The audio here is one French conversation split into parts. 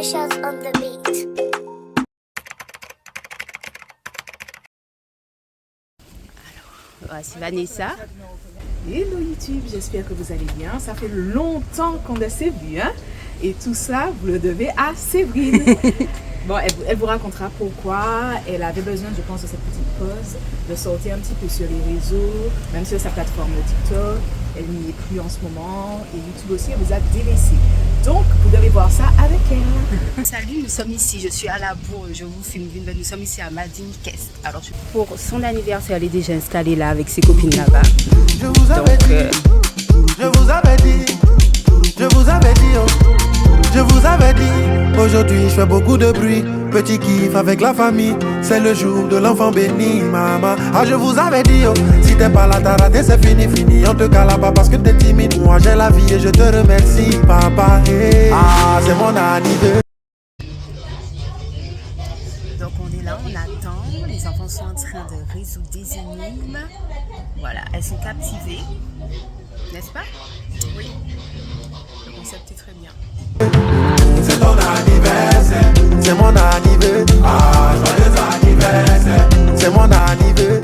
Seychelles on the beat. Voici Vanessa. Hello YouTube, j'espère que vous allez bien. Ça fait longtemps qu'on ne s'est vu, hein? Et tout ça, vous le devez à Séverine. Bon, elle vous racontera pourquoi elle avait besoin, je pense, de cette petite pause, de sortir un petit peu sur les réseaux, même sur sa plateforme TikTok. Elle n'y est plus en ce moment et YouTube aussi, elle vous a délaissé. Donc, vous devez voir ça avec elle. Salut, nous sommes ici, je suis à la bourre, je vous filme, nous sommes ici à Madine Kest. Alors, pour son anniversaire, elle est déjà installée là avec ses copines là-bas. Je vous avais dit, je vous avais dit, je vous avais dit, oh. Je vous avais dit, aujourd'hui je fais beaucoup de bruit. Petit kiff avec la famille, c'est le jour de l'enfant béni, maman. Ah, je vous avais dit, oh, si t'es pas là, t'as raté, c'est fini, fini. On te cale là-bas parce que t'es timide. Moi j'ai la vie et je te remercie, papa. Hey. Ah, c'est mon anniversaire. Donc on est là, on attend, les enfants sont en train de résoudre des énigmes. Voilà, elles sont captivées, n'est-ce pas? Oui, le concept est très bien. C'est ton anniversaire, c'est mon anniversaire. Ah, joyeux anniversaire, c'est mon anniversaire,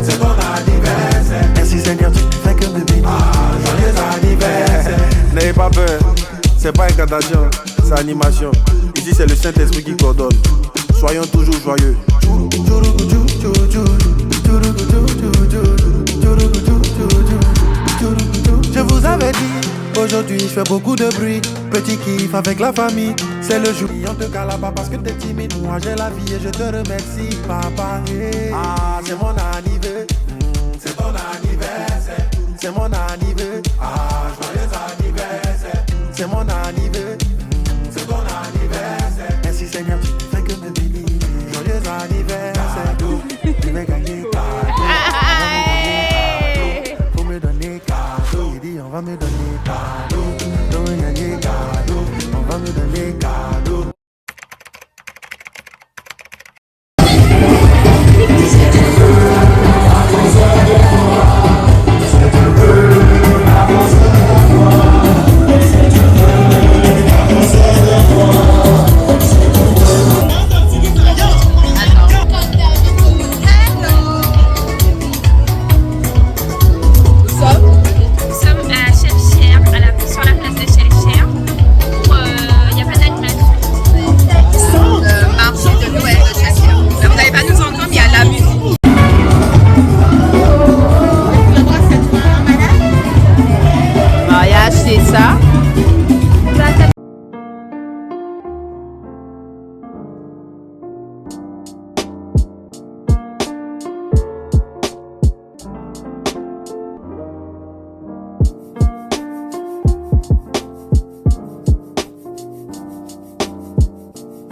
c'est ton anniversaire. Merci Seigneur, tu fais que me bénir. Ah, joyeux anniversaire. N'ayez pas peur, c'est pas une cantation, c'est animation. Ici c'est le Saint-Esprit qui coordonne. Soyons toujours joyeux. Je vous avais dit, aujourd'hui je fais beaucoup de bruit. Petit kiff avec la famille, c'est le jour. On te cale là-bas parce que t'es timide. Moi j'ai la vie et je te remercie, papa. Hey. Ah, c'est mon anniversaire, c'est ton anniversaire, c'est mon anniversaire. Ah, joyeux anniversaire, c'est mon anniversaire, c'est ton anniversaire. Merci Seigneur, tu fais que me bénir. Joyeux anniversaire, tu m'as gagné cadeau. Faut me donner cadeau. Il dit on va me donner cadeau. On va gagner cadeau. On va me donner cadeau.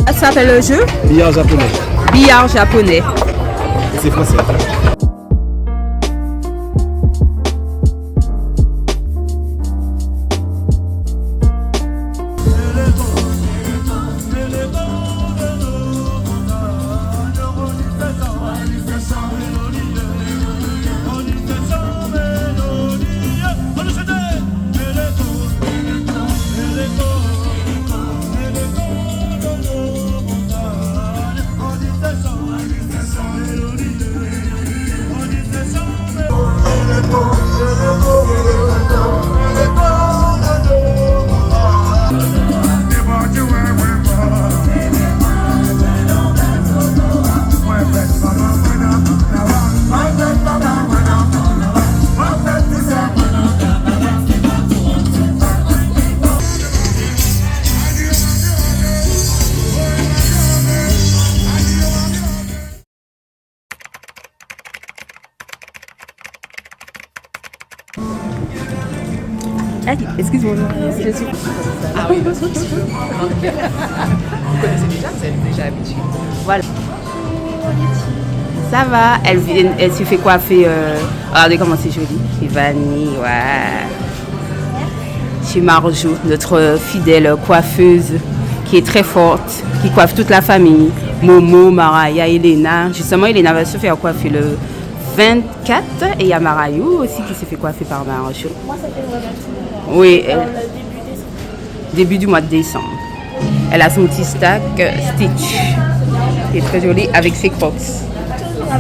Ça s'appelle le jeu? Billard japonais. Billard japonais. C'est français. Excuse-moi, je suis... Ah oui, parce que vous connaissez déjà, vous êtes déjà habitué. Voilà. Ça va, elle se fait coiffer. Regardez comment c'est joli. Et Vanille, ouais. Chez Marjo, notre fidèle coiffeuse qui est très forte, qui coiffe toute la famille. Momo, Maraya, Elena. Justement, Elena va se faire coiffer le 24 et il y a Marayou aussi qui s'est fait coiffer par Marjo. Moi, ça fait vraiment Oui, début décembre. début du mois de décembre. Elle a son petit stack Stitch. Qui est très joli avec ses crocs. Ah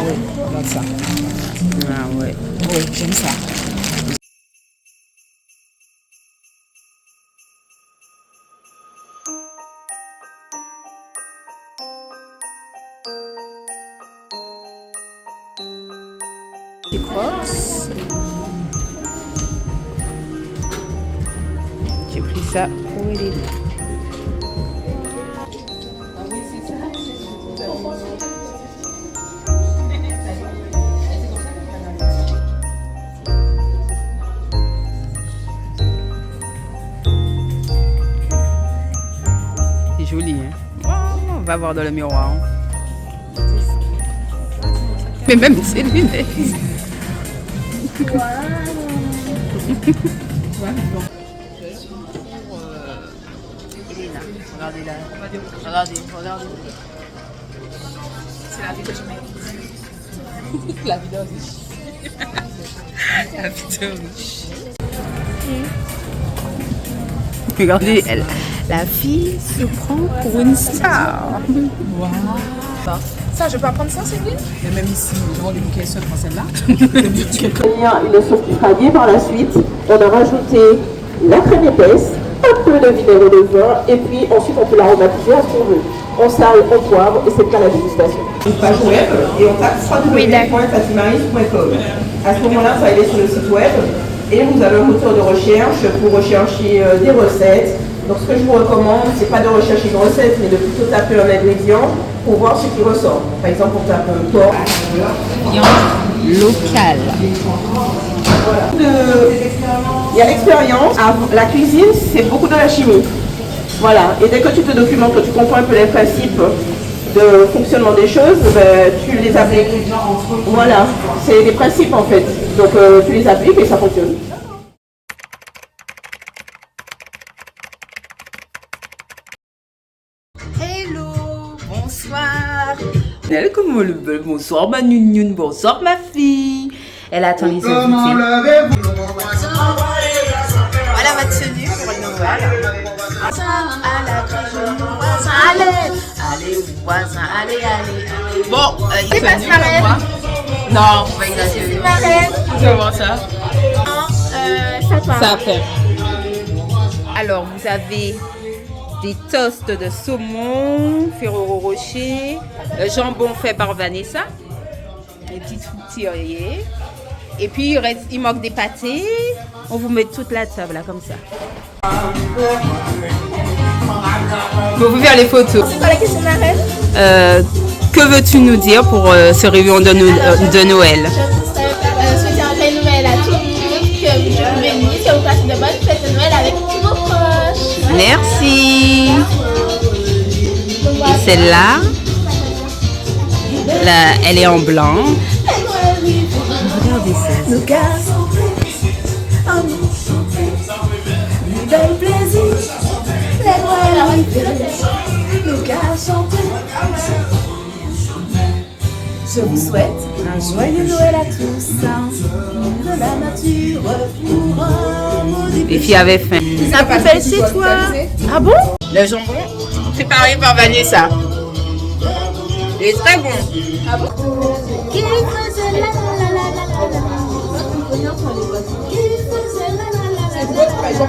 oui, regarde ça. Ah ouais. Oui, j'aime ça. Des crocs. J'ai pris ça pour les deux. C'est joli, hein? Oh, on va voir dans le miroir. Mais même ses lunettes. Regardez là. Regardez. C'est la vie que je mérite. La vie d'un riche. La vie de riche. Regardez, elle, la fille se prend pour une star. Wow. Ça, je peux apprendre ça, Céline? Mais même ici, nous avons des bouquets seuls pour celle-là. Il y a une sauce qui sera liée par la suite. On a rajouté la crème épaisse, un peu de vinaigre de vin, et puis ensuite on peut l'aromatiser à ce qu'on veut. On sale, on poivre, et c'est prêt à la dégustation. Une page web, et on tape www.tatimaris.com. À ce moment-là, vous allez sur le site web, et vous avez un moteur de recherche pour rechercher des recettes. Donc ce que je vous recommande, c'est pas de rechercher une recette, mais de plutôt taper un ingrédient pour voir ce qui ressort. Par exemple, on tape un porc. Viande locale. Il y a l'expérience. La cuisine, c'est beaucoup de la chimie. Voilà. Et dès que tu te documentes, que tu comprends un peu les principes de fonctionnement des choses, ben, tu les appliques. Voilà. C'est des principes en fait. Donc tu les appliques et ça fonctionne. Hello, bonsoir. Elle comment le bel bonsoir ma nounoune, bonsoir ma fille. Elle attend les invités. Voilà ma tenue pour Noël. Allez voisin, allez. Bon, C'est pas ma reine. Non, faut pas exagérer. C'est ma reine. Comment ça? Ça fait. Alors, vous avez des toasts de saumon, Ferrero Rocher, jambon fait par Vanessa, des petites fruitières. Et puis, il manque des pâtés. On vous met toute la table là, comme ça. Vous pouvez faire les photos. C'est quoi la question de la reine? Que veux-tu nous dire pour ce réveillon de Noël? Je souhaite un joyeux Noël à tout le monde, que vous bénisse, que vous passez de bonnes fêtes de Noël avec tous vos proches. Merci. Et celle-là, elle est en blanc. Regardez ça. Nos gars sont prêts, en nous, nous donne plaisir. Les Noël arrivent, nos gars sont prêts. Je vous souhaite un joyeux Noël à tous, de la nature pour un mot début. Les filles avaient faim. Ça peut faire chez toi. Ah bon? Le jambon, préparé par Vanessa. Il est très bon. Ah bon? Qui faisait la la la la la la. Qui faisait la la la la la.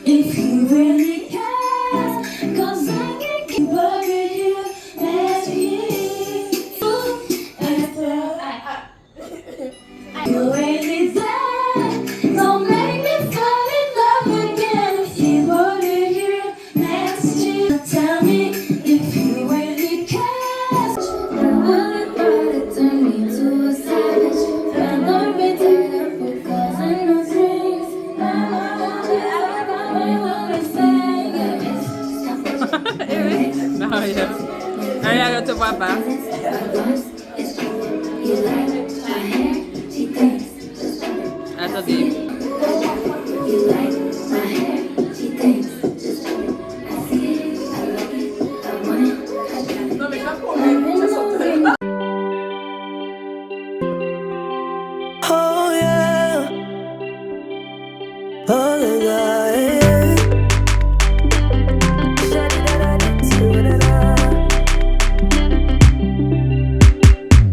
If you really care, 'cause I can keep bugging you as you. You ain't there, don't make me fall in love again. If you wanna hear next year, tell me if you really care. I wanna try to turn me to a savage, but not be tied up because I know things. Rien, ne te vois pas. Attendez. Non, mais pas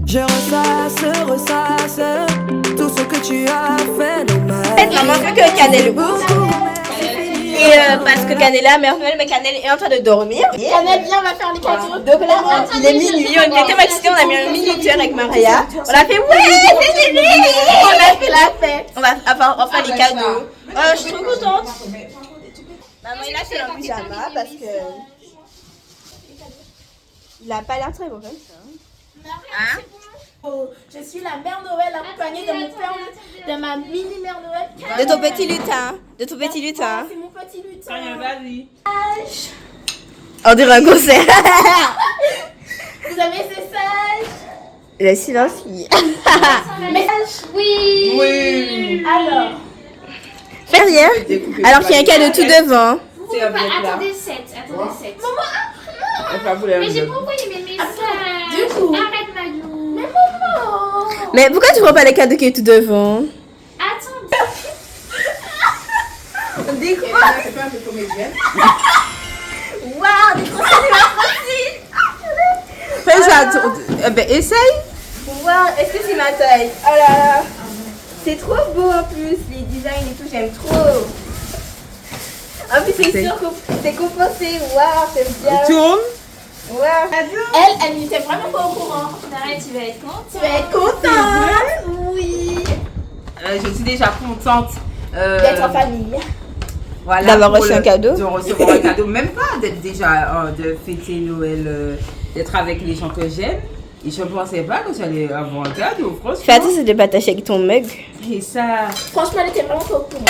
Je ressasse tout ce que tu as fait de mal. Maman veut que Cannelle ouvre. Et parce que Cannelle est à Mère Noël, mais Cannelle est en train de dormir. Cannelle, viens, on va faire les cadeaux. Donc là, il est minuit, on était maximisés, on a mis un minuteur avec Maria. On a fait, ouais, c'est fini. On a fait la fête. On va faire les cadeaux. Je suis trop contente. Maman, il a fait un pyjama parce que... Il a pas l'air très beau comme ça. Hein? Je suis la Mère Noël accompagnée de mon père, de ma mini Mère Noël. De ton petit lutin. De ton petit lutin. C'est mon petit lutin. Vas-y. On dirait un concert. Vous avez ces sages. Le silence. Message. Oui. Oui. Alors. Fais rien. Alors qu'il y a un cadeau tout devant. C'est avec là. Attendez 7. Attendez 7. Mais j'ai pas envoyé mes messages. Du coup. Arrête Magou. Mais maman. Mais pourquoi tu prends pas le cadeau qui est tout devant? Attends. Des croix. C'est pas un peu comédienne. Waouh, des croix c'est Fais ça. Ben, essaye. Waouh, est-ce que c'est ma taille? Oh là là. C'est trop beau en plus. Les designs et tout, j'aime trop. En plus, c'est sûr que c'est compensé. Waouh, j'aime bien. Tourne. Waouh. Elle n'était vraiment pas au courant. Arrête, tu vas être contente. Tu vas être contente. Oui. Je suis déjà contente. D'être en famille. Voilà, D'avoir pour reçu un cadeau. De recevoir un cadeau. Même pas d'être déjà, de fêter Noël, d'être avec les gens que j'aime. Et je ne pensais pas que j'allais avoir un cadeau, franchement. Fais attention de ne pas t'attacher avec ton mug. Et ça. Franchement, elle était vraiment pas au courant.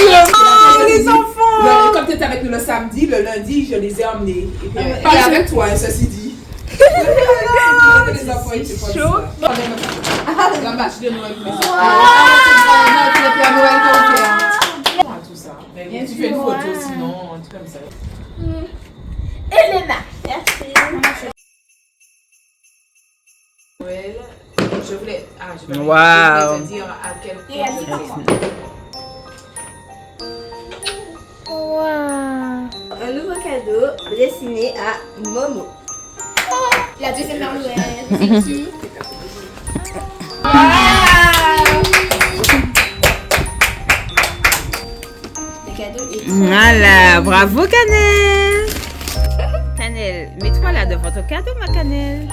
Oh, les enfants! Non, comme tu étais avec nous le samedi, le lundi, je les ai emmenés. Et puis, pas avec toi, hein, ceci dit. Les enfants, ils étaient pas chaud. La marche de Noël. Non, tu l'as fait à Noël quand tu fais. Tout ça. Mais viens, tu fais une photo, sinon, un truc comme ça. Elena. Merci. Noël, je voulais Wow. te dire à quel point Un nouveau cadeau destiné à Momo. La deuxième Mère Noël. C'est qui? Le cadeau est Voilà, bravo Cannelle. Cannelle, mets-toi là devant ton cadeau, ma Cannelle.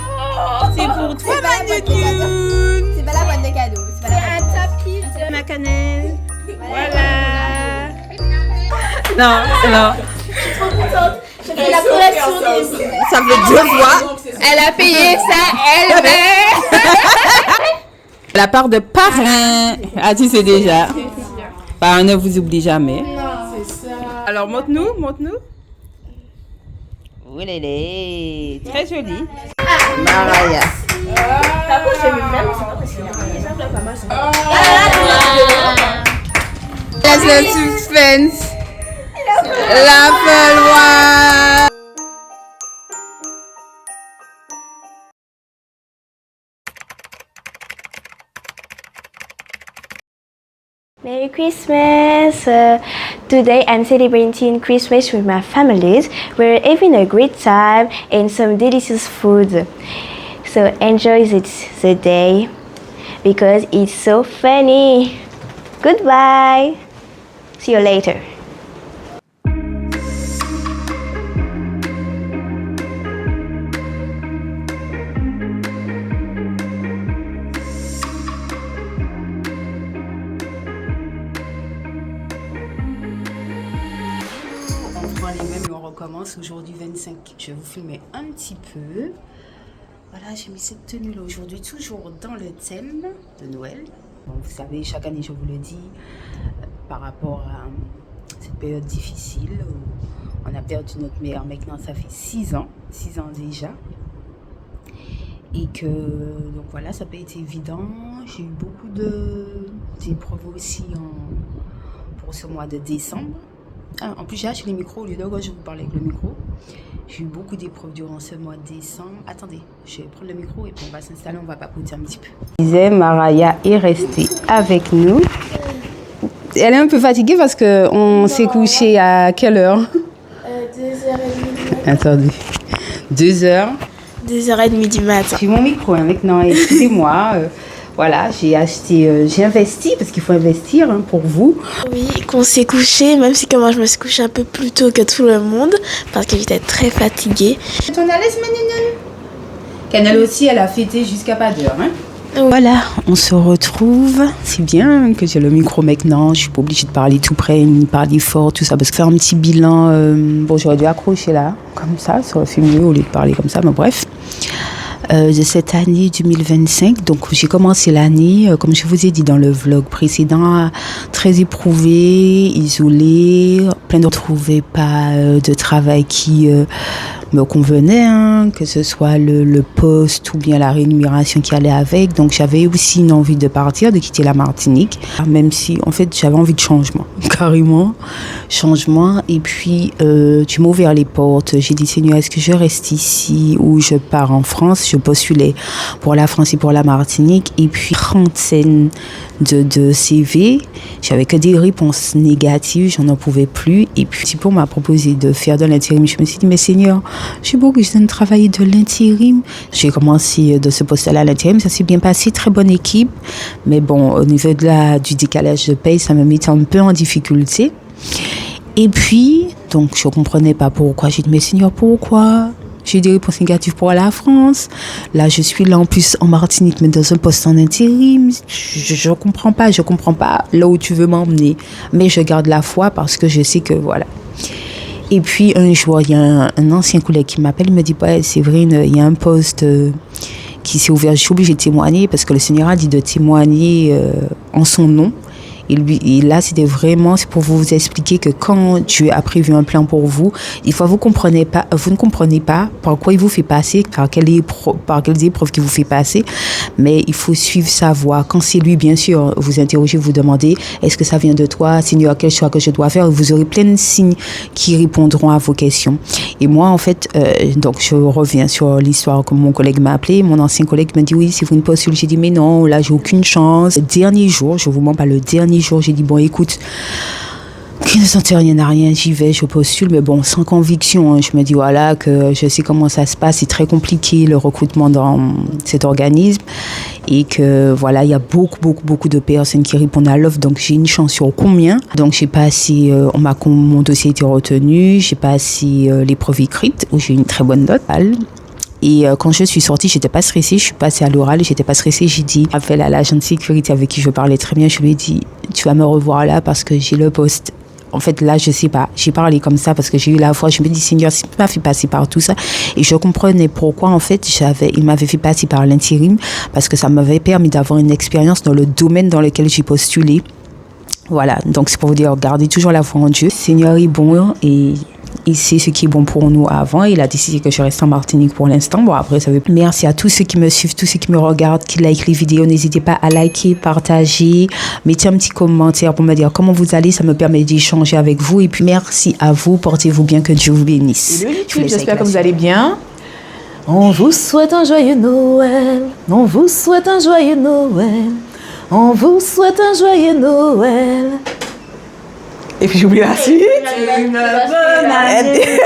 C'est pour toi, ma Nunune. C'est pas la boîte de cadeaux. C'est pas la boîte de tapis. Ma Cannelle. Voilà. Non, non. Trop contente. Je fais la correction des... Ça fait 2 fois. Elle a payé ça elle-même. La part de parrain. Ah, tu sais déjà. Parrain ne vous oublie jamais. c'est ça. Alors, montre-nous, montre-nous. Oui, les très joli. Maria. Par contre, j'aime vraiment, c'est pas possible. Les gens pleurent pas mal. Laisse le suspense. La peloire. Merry Christmas! Today I'm celebrating Christmas with my families. We're having a great time and some delicious food. So enjoy the day because it's so funny. Goodbye! See you later. On recommence aujourd'hui 25. Je vais vous filmer un petit peu. Voilà, j'ai mis cette tenue là aujourd'hui, toujours dans le thème de Noël. Bon, vous savez, chaque année je vous le dis, par rapport à cette période difficile où on a perdu notre mère. Maintenant ça fait 6 ans déjà. Et que, donc voilà, ça n'a pas été évident. J'ai eu beaucoup d'épreuves aussi pour ce mois de décembre. Ah, en plus, j'ai acheté les micros au lieu de quoi je vous parlais avec le micro. J'ai eu beaucoup d'épreuves durant ce mois de décembre. Attendez, je vais prendre le micro et puis on va s'installer, on va papoter un petit peu. Maria est restée avec nous. Elle est un peu fatiguée parce qu'on s'est couché à quelle heure? 2h30. Attendez, 2h. 2h30 du matin. J'ai mon micro maintenant, excusez-moi. Voilà, j'ai investi parce qu'il faut investir pour vous. Oui, qu'on s'est couché, même si moi je me suis couchée un peu plus tôt que tout le monde parce que j'étais très fatiguée. Ton à l'aise, Manine? Canal aussi, elle a fêté jusqu'à pas d'heure. Hein? Voilà, on se retrouve. C'est bien que j'ai le micro maintenant. Je suis pas obligée de parler tout près, ni parler fort, tout ça, parce que faire un petit bilan. Bon, j'aurais dû accrocher là, comme ça aurait fait mieux au lieu de parler comme ça, mais bref. De cette année 2025. Donc j'ai commencé l'année, comme je vous ai dit dans le vlog précédent, très éprouvée, isolée, plein de trouver pas de travail qui me convenait, hein, que ce soit le poste ou bien la rémunération qui allait avec. Donc j'avais aussi une envie de partir, de quitter la Martinique, même si en fait j'avais envie de changement, carrément changement. Et puis tu m'as ouvert les portes. J'ai dit Seigneur, est-ce que je reste ici ou je pars en France? Je postulais pour la France et pour la Martinique, et puis trentaine de CV, j'avais que des réponses négatives, j'en pouvais plus. Et puis on m'a proposé de faire de l'intérim. Je me suis dit mais Seigneur, je suis beau que je vienne travailler de l'intérim. J'ai commencé de ce poste-là à l'intérim, ça s'est bien passé, très bonne équipe, mais bon, au niveau du décalage de paye, ça me mettait un peu en difficulté. Et puis donc je comprenais pas pourquoi. J'ai dit mais Seigneur, pourquoi? J'ai des réponses négatives pour la France. Là, je suis là en plus en Martinique, mais dans un poste en intérim. Je comprends pas là où tu veux m'emmener. Mais je garde la foi parce que je sais que voilà. Et puis un jour, il y a un ancien collègue qui m'appelle, il me dit ouais, Séverine, il y a un poste qui s'est ouvert. Je suis obligée de témoigner parce que le Seigneur a dit de témoigner en son nom. Et là, c'est pour vous expliquer que quand Dieu a prévu un plan pour vous, des fois vous ne comprenez pas par quoi il vous fait passer, par quelles épreuves qu'il vous fait passer, mais il faut suivre sa voie. Quand c'est lui, bien sûr, vous interrogez, vous demandez, est-ce que ça vient de toi, Seigneur, quel choix que je dois faire? Vous aurez plein de signes qui répondront à vos questions. Et moi, en fait, donc je reviens sur l'histoire que mon collègue m'a appelé. Mon ancien collègue m'a dit, oui, si vous ne postulez, j'ai dit, mais non, là, j'ai aucune chance. Le dernier jour, je vous mens pas, le dernier jour, j'ai dit bon écoute, qui ne sentait rien à rien, j'y vais, je postule, mais bon sans conviction, hein. Je me dis voilà que je sais comment ça se passe, c'est très compliqué le recrutement dans cet organisme et que voilà il y a beaucoup de personnes qui répondent à l'offre, donc j'ai une chance sur combien. Donc j'ai passé, mon dossier a été retenu, j'ai passé l'épreuve écrite où j'ai une très bonne note. Et quand je suis sortie, j'étais pas stressée, je suis passée à l'oral, j'étais pas stressée, j'ai dit, appelle à l'agent de sécurité avec qui je parlais très bien, je lui ai dit, tu vas me revoir là parce que j'ai le poste. En fait, là, je sais pas, j'ai parlé comme ça parce que j'ai eu la foi, je me dis, Seigneur, si tu m'as fait passer par tout ça, et je comprenais pourquoi, en fait, il m'avait fait passer par l'intérim, parce que ça m'avait permis d'avoir une expérience dans le domaine dans lequel j'ai postulé. Voilà, donc c'est pour vous dire, gardez toujours la foi en Dieu. Seigneur est bon et il sait ce qui est bon pour nous avant. Il a décidé que je reste en Martinique pour l'instant. Bon, après, ça veut... Merci à tous ceux qui me suivent, tous ceux qui me regardent, qui likent les vidéos. N'hésitez pas à liker, partager. Mettez un petit commentaire pour me dire comment vous allez. Ça me permet d'échanger avec vous. Et puis, merci à vous. Portez-vous bien. Que Dieu vous bénisse. Hello YouTube, j'espère que vous allez bien. On vous souhaite un joyeux Noël. On vous souhaite un joyeux Noël. On vous souhaite un joyeux Noël. Et puis j'oublie la suite. Une bonne année.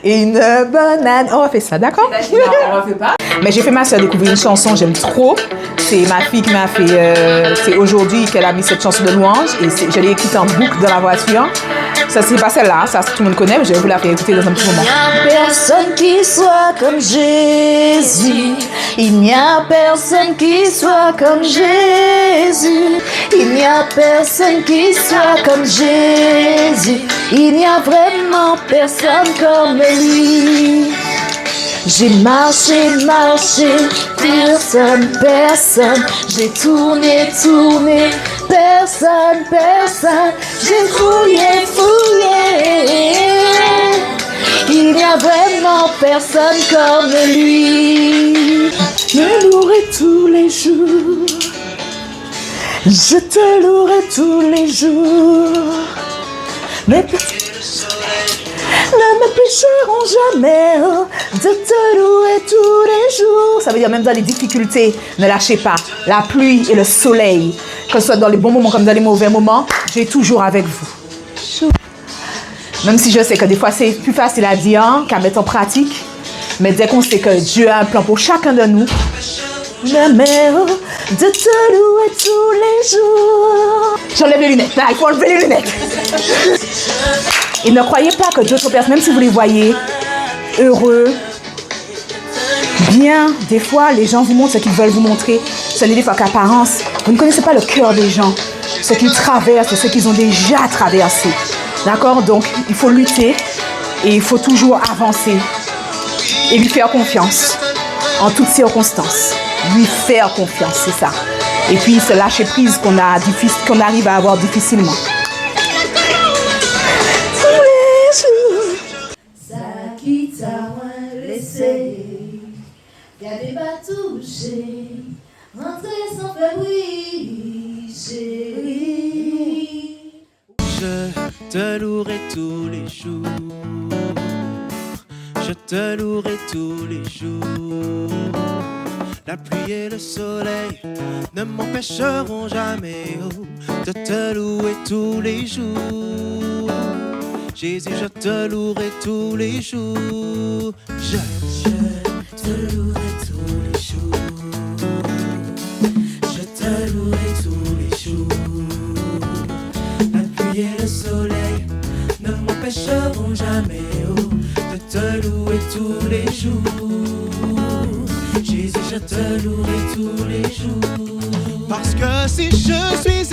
Une bonne année. On refait ça, d'accord? Non, on refait pas. Mais j'ai fait ma soeur découvrir une chanson, j'aime trop. C'est ma fille qui m'a fait... c'est aujourd'hui qu'elle a mis cette chanson de louange. Et je l'ai écoutée en boucle dans la voiture. Ça, c'est pas celle-là, ça tout le monde connaît, mais je vais vous la faire écouter dans un petit moment. Il n'y a personne qui soit comme Jésus. Il n'y a personne qui soit comme Jésus. Il n'y a personne qui soit comme Jésus. Il n'y a vraiment personne comme lui. J'ai marché, personne. J'ai tourné, personne. J'ai fouillé. Il n'y a vraiment personne comme lui. Je louerai tous les jours. Je te louerai tous les jours. Mes petits ne m'empêcheront jamais de te louer tous les jours. Ça veut dire même dans les difficultés, ne lâchez pas. La pluie et le soleil, que ce soit dans les bons moments comme dans les mauvais moments, j'ai toujours avec vous. Même si je sais que des fois c'est plus facile à dire qu'à mettre en pratique. Mais dès qu'on sait que Dieu a un plan pour chacun de nous, j'aimerais de te louer tous les jours. J'enlève les lunettes. Là, il faut enlever les lunettes. Et ne croyez pas que d'autres personnes, même si vous les voyez heureux, bien, des fois, les gens vous montrent ce qu'ils veulent vous montrer. Ce n'est des fois qu'apparence. Vous ne connaissez pas le cœur des gens, ce qu'ils traversent, ce qu'ils ont déjà traversé. D'accord? Donc, il faut lutter et il faut toujours avancer et lui faire confiance en toutes circonstances. Lui faire confiance, c'est ça. Et puis, se lâcher prise qu'on arrive à avoir difficilement. Ça qui t'a laissé, gardez pas touché, rentrer sans faire bruit, chérie. Je te louerai tous les jours. Je te louerai tous les jours. La pluie et le soleil ne m'empêcheront jamais de te louer tous les jours. Jésus, je te louerai tous les jours. Je te louerai tous les jours. Je te louerai tous les jours. La pluie et le soleil ne m'empêcheront jamais de te louer tous les jours. Jésus, je te louerai tous les jours. Parce que si je suis